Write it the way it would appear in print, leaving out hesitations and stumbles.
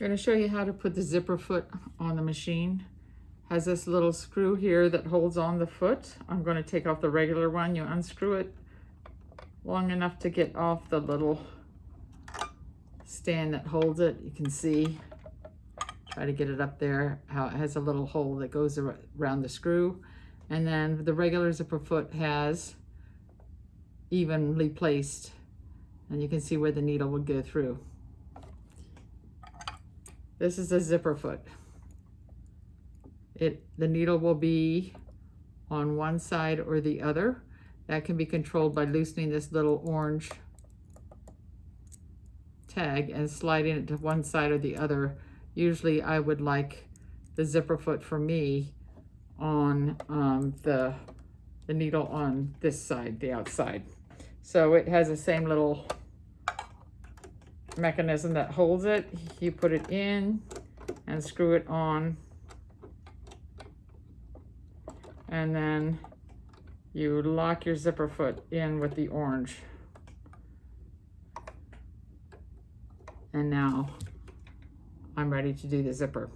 going to show you how to put the zipper foot on the machine. Has this little screw here that holds on the foot. I'm going to take off the regular one. You unscrew it long enough to get off the little stand that holds it. You can see, try to get it up there, how it has a little hole that goes around the screw. And then the regular zipper foot has evenly placed, and you can see where the needle would go through. This is a zipper foot. The needle will be on one side or the other. That can be controlled by loosening this little orange tag and sliding it to one side or the other. Usually I would like the zipper foot for me on the needle on this side, the outside. So it has the same little mechanism that holds it. You put it in and screw it on, and then you lock your zipper foot in with the orange. And now I'm ready to do the zipper.